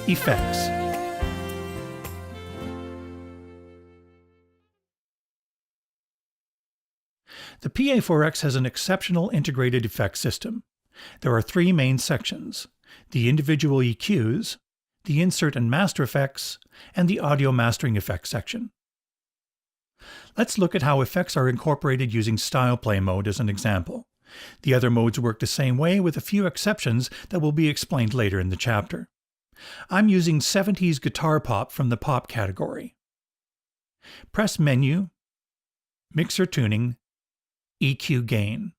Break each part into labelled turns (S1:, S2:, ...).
S1: Effects. The PA4X has an exceptional integrated effects system. There are three main sections: the individual EQs, the insert and master effects, and the audio mastering effects section. Let's look at how effects are incorporated using style play mode as an example. The other modes work the same way with a few exceptions that will be explained later in the chapter. I'm using 70s guitar pop from the pop category. Press Menu, Mixer Tuning, EQ Gain.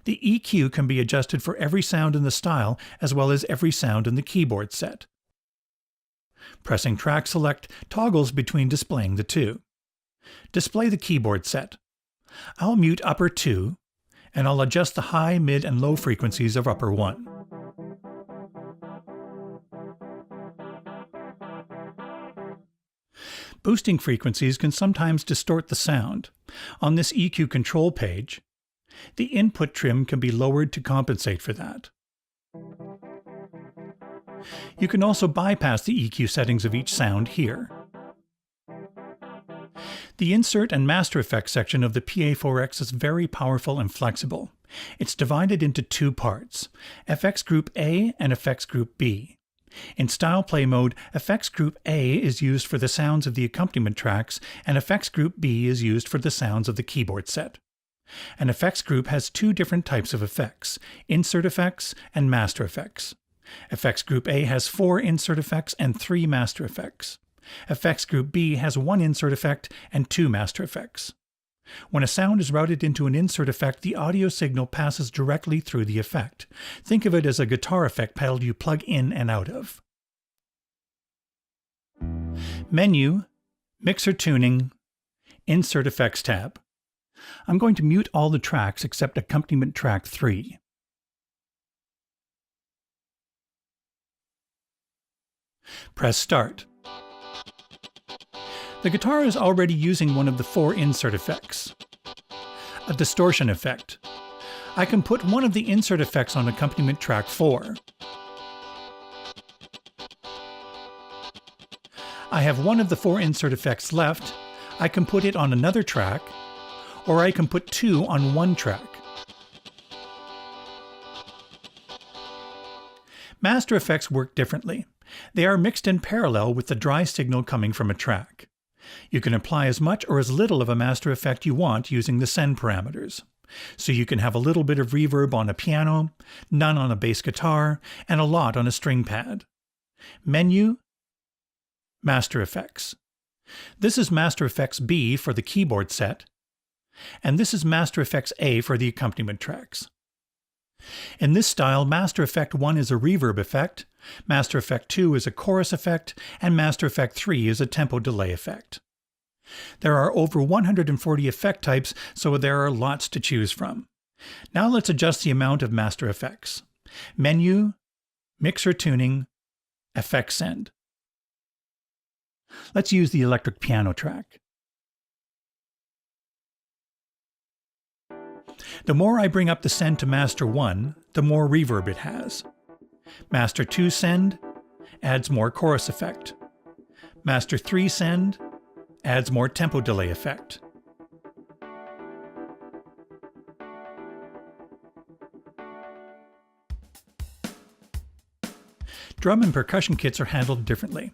S1: The EQ can be adjusted for every sound in the style as well as every sound in the keyboard set. Pressing Track Select toggles between displaying the two. Display the keyboard set. I'll mute upper 2, and I'll adjust the high, mid, and low frequencies of upper 1. Boosting frequencies can sometimes distort the sound. On this EQ control page, the input trim can be lowered to compensate for that. You can also bypass the EQ settings of each sound here. The Insert and Master Effects section of the PA4X is very powerful and flexible. It's divided into two parts: FX Group A and FX Group B. In Style Play mode, FX Group A is used for the sounds of the accompaniment tracks, and FX Group B is used for the sounds of the keyboard set. An effects group has two different types of effects: insert effects and master effects. FX Group A has 4 insert effects and 3 master effects. FX Group B has 1 insert effect and 2 master effects. When a sound is routed into an insert effect, the audio signal passes directly through the effect. Think of it as a guitar effect pedal you plug in and out of. Menu, Mixer Tuning, Insert Effects tab. I'm going to mute all the tracks except accompaniment track 3. Press Start. The guitar is already using one of the 4 insert effects, a distortion effect. I can put one of the insert effects on accompaniment track 4. I have one of the 4 insert effects left. I can put it on another track, or I can put 2 on one track. Master effects work differently. They are mixed in parallel with the dry signal coming from a track. You can apply as much or as little of a master effect you want using the send parameters. So you can have a little bit of reverb on a piano, none on a bass guitar, and a lot on a string pad. Menu, Master Effects. This is Master Effects B for the keyboard set, and this is Master Effects A for the accompaniment tracks. In this style, Master Effect 1 is a reverb effect, Master Effect 2 is a chorus effect, and Master Effect 3 is a tempo delay effect. There are over 140 effect types, so there are lots to choose from. Now let's adjust the amount of Master Effects. Menu, Mixer Tuning, Effect Send. Let's use the electric piano track. The more I bring up the send to Master 1, the more reverb it has. Master 2 send adds more chorus effect. Master 3 send adds more tempo delay effect. Drum and percussion kits are handled differently.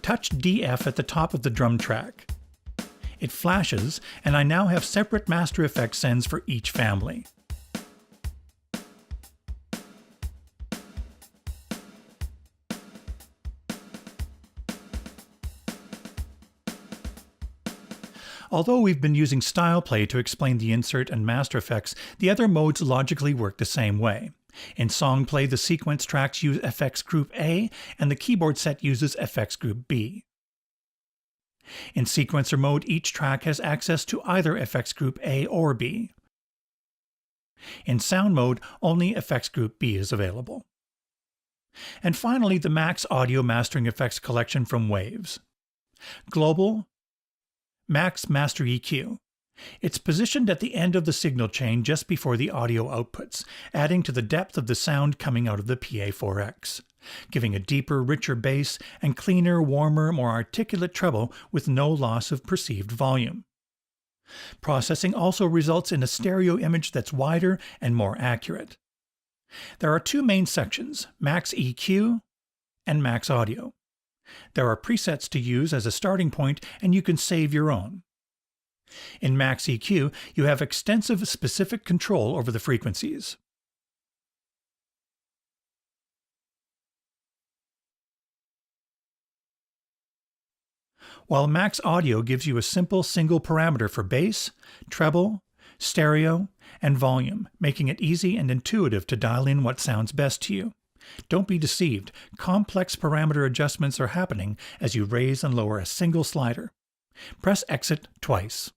S1: Touch DF at the top of the drum track. It flashes, and I now have separate Master Effects sends for each family. Although we've been using Style Play to explain the insert and master effects, the other modes logically work the same way. In Song Play, the sequence tracks use FX Group A, and the keyboard set uses FX Group B. In Sequencer mode, each track has access to either FX Group A or B. In Sound mode, only FX Group B is available. And finally, the Max Audio Mastering Effects collection from Waves. Global, Max Master EQ. It's positioned at the end of the signal chain just before the audio outputs, adding to the depth of the sound coming out of the PA4X, giving a deeper, richer bass and cleaner, warmer, more articulate treble with no loss of perceived volume. Processing also results in a stereo image that's wider and more accurate. There are two main sections, Max EQ and Max Audio. There are presets to use as a starting point, and you can save your own. In Max EQ, you have extensive specific control over the frequencies. While Max Audio gives you a simple single parameter for bass, treble, stereo, and volume, making it easy and intuitive to dial in what sounds best to you. Don't be deceived, complex parameter adjustments are happening as you raise and lower a single slider. Press Exit twice.